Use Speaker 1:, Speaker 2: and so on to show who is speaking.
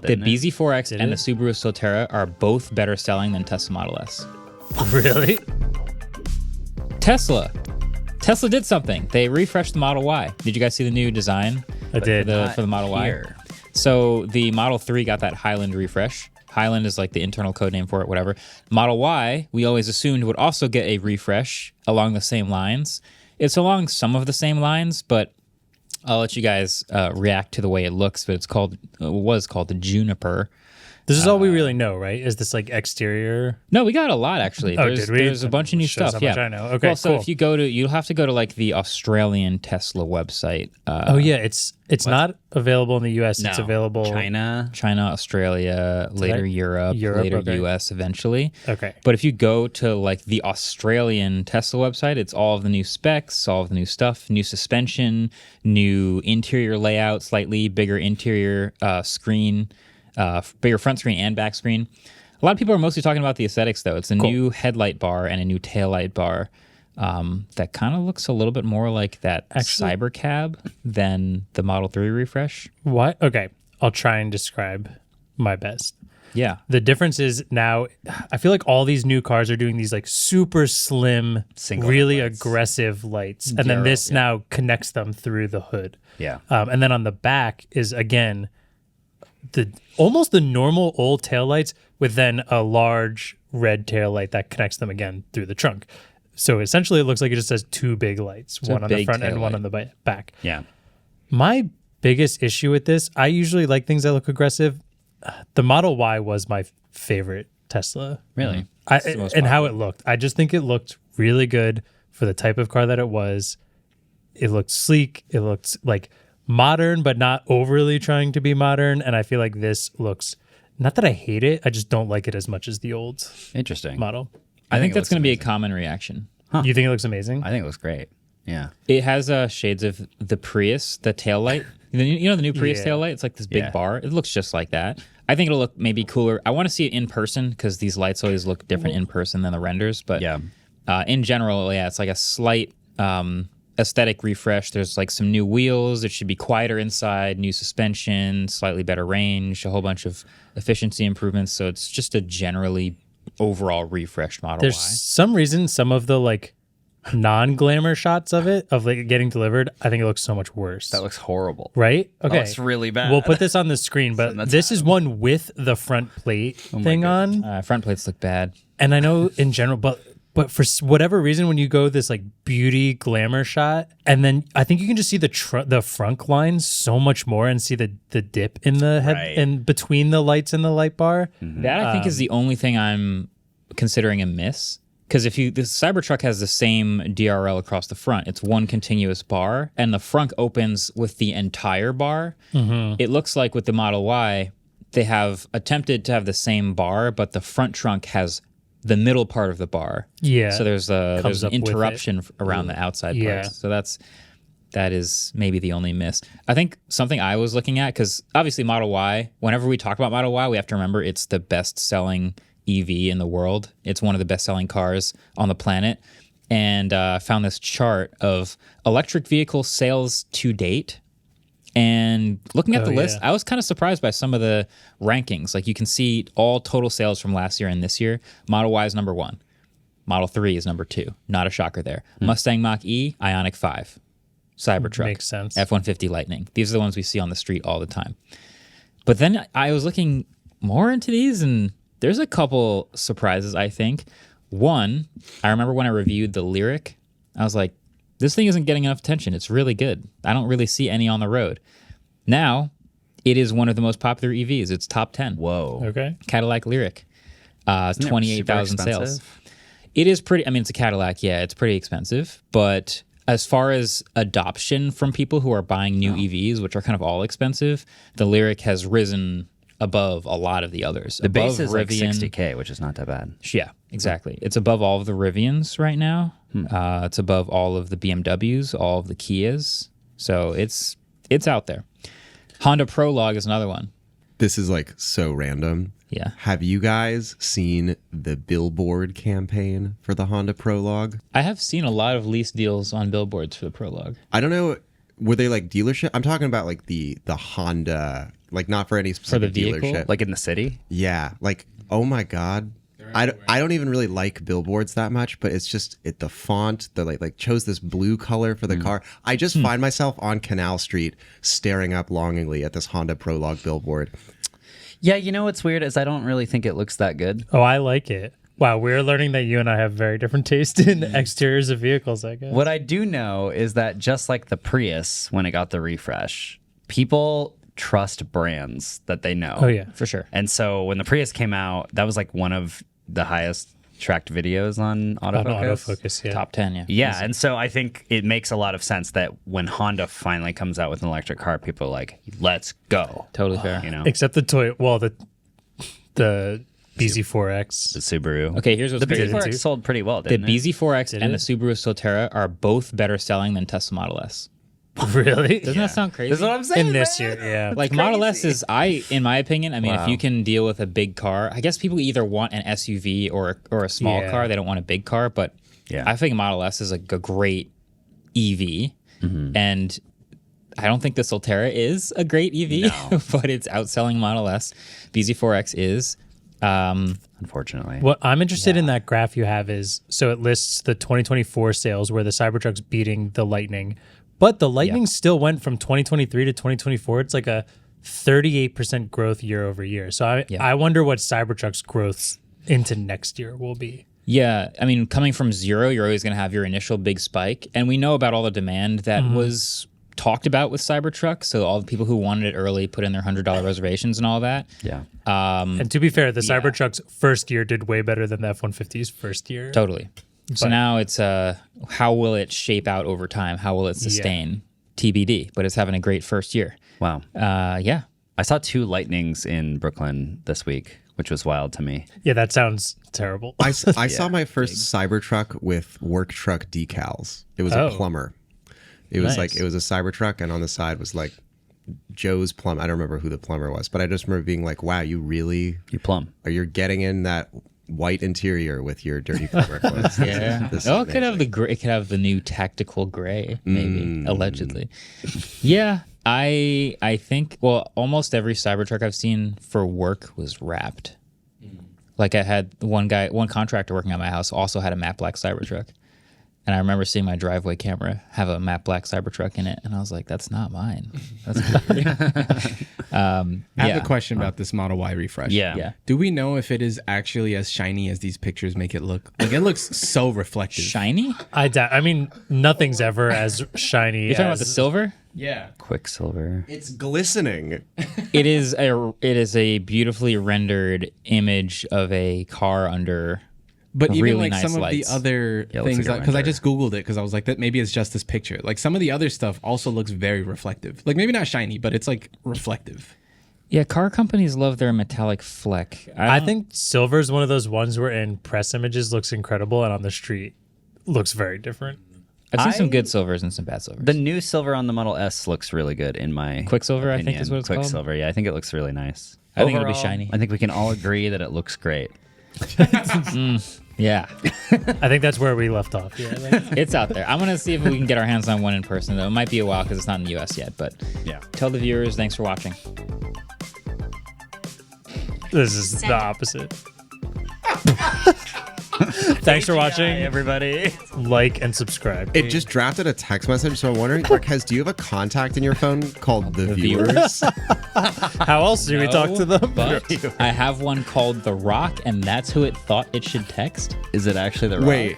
Speaker 1: The BZ4X and the Subaru Solterra are both better selling than Tesla Model S.
Speaker 2: Really?
Speaker 1: Tesla did something. They refreshed the Model Y. Did you guys see the new design?
Speaker 2: I did.
Speaker 1: For the Model Y. So the Model 3 got that Highland refresh. Highland is like the internal code name for it, whatever. Model Y, we always assumed would also get a refresh along the same lines. It's along some of the same lines, but I'll let you guys react to the way it looks. But it was called the Juniper.
Speaker 2: This is all we really know, right? Is this like exterior?
Speaker 1: No, we got a lot actually.
Speaker 2: Did we?
Speaker 1: There's a bunch of new
Speaker 2: Shows
Speaker 1: stuff.
Speaker 2: how much
Speaker 1: Yeah,
Speaker 2: I know. Okay,
Speaker 1: well, so
Speaker 2: cool.
Speaker 1: if you'll have to go to like the Australian Tesla website.
Speaker 2: It's not available in the U.S.
Speaker 3: No.
Speaker 2: It's available
Speaker 3: China,
Speaker 1: Australia, later Europe, later
Speaker 2: okay.
Speaker 1: US eventually.
Speaker 2: Okay.
Speaker 1: But if you go to like the Australian Tesla website, it's all of the new specs, all of the new stuff, new suspension, new interior layout, slightly bigger interior screen, bigger front screen and back screen. A lot of people are mostly talking about the aesthetics though. It's a new headlight bar and a new taillight bar. That kind of looks a little bit more like that Cybercab than the Model 3 refresh.
Speaker 2: What? Okay. I'll try and describe my best.
Speaker 1: Yeah.
Speaker 2: The difference is now, I feel like all these new cars are doing these like super slim,
Speaker 3: Single
Speaker 2: really
Speaker 3: lights.
Speaker 2: aggressive lights. And then this now connects them through the hood.
Speaker 3: Yeah.
Speaker 2: And then on the back is, again, almost the normal old taillights with then a large red taillight that connects them again through the trunk. So essentially, it looks like it just has two big lights, one on the front and one on the back.
Speaker 3: Yeah.
Speaker 2: My biggest issue with this, I usually like things that look aggressive. The Model Y was my favorite Tesla.
Speaker 3: Really?
Speaker 2: And how it looked. I just think it looked really good for the type of car that it was. It looked sleek. It looked like modern, but not overly trying to be modern. And I feel like this looks, not that I hate it, I just don't like it as much as the old
Speaker 3: Interesting.
Speaker 2: model.
Speaker 1: I think
Speaker 3: it
Speaker 1: that's
Speaker 3: looks
Speaker 1: going to be a
Speaker 3: amazing.
Speaker 1: common reaction.
Speaker 2: You think it looks amazing?
Speaker 3: I think it looks great. Yeah.
Speaker 1: It has shades of the Prius, the taillight. You know the new Prius taillight? It's like this big bar. It looks just like that. I think it'll look maybe cooler. I want to see it in person because these lights always look different in person than the renders. But in general, it's like a slight aesthetic refresh. There's like some new wheels. It should be quieter inside, new suspension, slightly better range, a whole bunch of efficiency improvements. So it's just a generally overall refreshed Model
Speaker 2: There's
Speaker 1: Y.
Speaker 2: some reason some of the like non-glamour shots of it, of like getting delivered, I think it looks so much worse.
Speaker 3: That looks horrible.
Speaker 2: Right? Okay.
Speaker 3: That looks really bad.
Speaker 2: We'll put this on the screen, but this is one with the front plate thing on.
Speaker 1: Front plates look bad.
Speaker 2: And I know in general, but for whatever reason, when you go this like beauty glamour shot, and then I think you can just see the frunk lines so much more and see the dip in the head and between the lights and the light bar.
Speaker 3: Mm-hmm.
Speaker 1: That I think is the only thing I'm considering a miss. Because the Cybertruck has the same DRL across the front. It's one continuous bar, and the front opens with the entire bar. Mm-hmm. It looks like with the Model Y, they have attempted to have the same bar, but the front trunk has the middle part of the bar.
Speaker 2: Yeah.
Speaker 1: So there's an
Speaker 2: up
Speaker 1: interruption around the outside parts. So that is maybe the only miss. I think something I was looking at, because obviously Model Y, whenever we talk about Model Y, we have to remember it's the best-selling EV in the world. It's one of the best-selling cars on the planet. And I found this chart of electric vehicle sales to date. And looking at the list, I was kind of surprised by some of the rankings. Like you can see all total sales from last year and this year. Model Y is number 1. Model 3 is number 2. Not a shocker there. Mustang Mach-E, Ioniq 5. Cybertruck.
Speaker 2: Makes sense.
Speaker 1: F-150 Lightning. These are the ones we see on the street all the time. But then I was looking more into these, and there's a couple surprises, I think. One, I remember when I reviewed the Lyric, I was like, this thing isn't getting enough attention. It's really good. I don't really see any on the road. Now, it is one of the most popular EVs. It's top 10.
Speaker 3: Whoa.
Speaker 2: Okay.
Speaker 1: Cadillac Lyric. 28,000 sales. It is pretty, it's a Cadillac. Yeah, it's pretty expensive. But as far as adoption from people who are buying new EVs, which are kind of all expensive, the Lyric has risen above a lot of the others.
Speaker 3: The base
Speaker 1: above
Speaker 3: is like $60K, which is not that bad.
Speaker 1: Yeah, exactly. It's above all of the Rivians right now. It's above all of the BMWs, all of the Kias. So it's out there. Honda Prologue is another one.
Speaker 4: This is like so random.
Speaker 1: Yeah.
Speaker 4: Have you guys seen the billboard campaign for the Honda Prologue?
Speaker 1: I have seen a lot of lease deals on billboards for the Prologue.
Speaker 4: I don't know. Were they like dealership? I'm talking about like the Honda Like not for any
Speaker 1: the
Speaker 4: specific
Speaker 1: vehicle?
Speaker 4: dealership.
Speaker 3: Like in the city?
Speaker 4: Yeah, like oh my god, I don't even really like billboards that much, but it's just the font, the like chose this blue color for the car. I just find myself on Canal Street staring up longingly at this Honda Prologue billboard.
Speaker 3: Yeah, you know what's weird is I don't really think it looks that good.
Speaker 2: Oh, I like it. Wow, we're learning that you and I have very different taste in exteriors of vehicles, I guess.
Speaker 3: What I do know is that just like the Prius, when it got the refresh, people trust brands that they know.
Speaker 2: Oh, yeah.
Speaker 1: For sure.
Speaker 3: And so when the Prius came out, that was like one of the highest tracked videos on autofocus.
Speaker 2: Autofocus, yeah.
Speaker 1: Top 10, yeah.
Speaker 3: Yeah, and so I think it makes a lot of sense that when Honda finally comes out with an electric car, people are like, let's go.
Speaker 1: Totally fair.
Speaker 3: You know,
Speaker 2: Except the the BZ4X.
Speaker 3: the Subaru.
Speaker 1: Okay, here's what's
Speaker 3: The
Speaker 1: crazy.
Speaker 3: BZ4X sold pretty well,
Speaker 1: The
Speaker 3: didn't it?
Speaker 1: BZ4X and the
Speaker 2: it?
Speaker 1: Subaru Solterra are both better selling than Tesla Model S.
Speaker 2: Really?
Speaker 1: Doesn't that sound crazy?
Speaker 3: That's what I'm saying.
Speaker 2: In this
Speaker 3: man.
Speaker 2: year, yeah.
Speaker 1: Like Model S is, in my opinion, I mean, if
Speaker 3: Wow.
Speaker 1: you can deal with a big car, I guess people either want an SUV or a small
Speaker 2: Yeah.
Speaker 1: car. They don't want a big car, but
Speaker 3: Yeah.
Speaker 1: I think Model S is a great EV, and I don't think the Solterra is a great EV, but it's outselling Model S. BZ4X is.
Speaker 3: Unfortunately.
Speaker 2: What I'm interested in that graph you have is, so it lists the 2024 sales where the Cybertruck's beating the Lightning, but the Lightning still went from 2023 to 2024. It's like a 38% growth year over year. So I wonder what Cybertruck's growth into next year will be.
Speaker 1: Yeah, I mean, coming from zero, you're always going to have your initial big spike. And we know about all the demand that was talked about with Cybertruck. So all the people who wanted it early put in their $100 reservations and all that.
Speaker 3: Yeah.
Speaker 2: And to be fair, the Cybertruck's first year did way better than the F-150's first year.
Speaker 1: Totally. So now it's how will it shape out over time? How will it sustain? TBD. But it's having a great first year.
Speaker 3: Wow.
Speaker 1: Yeah.
Speaker 3: I saw 2 Lightnings in Brooklyn this week, which was wild to me.
Speaker 2: Yeah, that sounds terrible.
Speaker 4: I saw my first Cybertruck with work truck decals. It was a plumber. It was
Speaker 2: Nice.
Speaker 4: it was a Cybertruck, and on the side was like Joe's plumber. I don't remember who the plumber was, but I just remember being like, wow, you
Speaker 3: plumb.
Speaker 4: you're getting in that white interior with your dirty plumber clothes.
Speaker 1: Yeah.
Speaker 4: This is
Speaker 1: Oh, it could have
Speaker 4: amazing.
Speaker 1: the gray. It could have the new tactical gray, maybe allegedly. Yeah, I think. Well, almost every Cybertruck I've seen for work was wrapped. Like I had one contractor working at my house also had a matte black Cybertruck, and I remember seeing my driveway camera have a matte black Cybertruck in it, and I was like, "That's not mine." That's weird.
Speaker 5: I have a question about this Model Y refresh.
Speaker 3: Yeah.
Speaker 5: Do we know if it is actually as shiny as these pictures make it look? Like it looks so reflective.
Speaker 1: Shiny?
Speaker 2: I mean, nothing's ever as shiny.
Speaker 1: You're talking about the silver?
Speaker 5: Yeah.
Speaker 3: Quicksilver.
Speaker 4: It's glistening.
Speaker 1: It is a beautifully rendered image of a car under.
Speaker 5: But even
Speaker 1: really
Speaker 5: like
Speaker 1: nice
Speaker 5: some
Speaker 1: lights.
Speaker 5: of the other
Speaker 3: Yeah, it looks
Speaker 5: things,
Speaker 3: like a
Speaker 5: because I
Speaker 3: render.
Speaker 5: just Googled it because I was like, that maybe it's just this picture. Like some of the other stuff also looks very reflective. Like maybe not shiny, but it's like reflective.
Speaker 1: Yeah, car companies love their metallic fleck.
Speaker 2: I think silver is one of those ones where in press images looks incredible and on the street looks very different.
Speaker 1: I've seen some good silvers and some bad silvers.
Speaker 3: The new silver on the Model S looks really good in my
Speaker 1: Quicksilver, I think
Speaker 3: opinion.
Speaker 1: is what it's called?
Speaker 3: Quicksilver, yeah. I think it looks really nice.
Speaker 1: I think it'll be
Speaker 3: Overall,
Speaker 1: shiny.
Speaker 3: I think we can all agree that it looks great.
Speaker 1: Yeah,
Speaker 2: I think that's where we left off. Yeah,
Speaker 1: it's out there. I'm going to see if we can get our hands on one in person, though. It might be a while because it's not in the U.S. yet, but
Speaker 3: Yeah.
Speaker 1: tell the viewers, thanks for watching.
Speaker 2: this is the opposite. Thanks for watching.
Speaker 3: everybody.
Speaker 2: Like and subscribe.
Speaker 4: It just drafted a text message, so I'm wondering, Marques, do you have a contact in your phone called the viewers?
Speaker 2: How else do we talk to them?
Speaker 1: But I have one called The Rock, and that's who it thought it should text.
Speaker 3: Is it actually the Rock?
Speaker 4: Wait.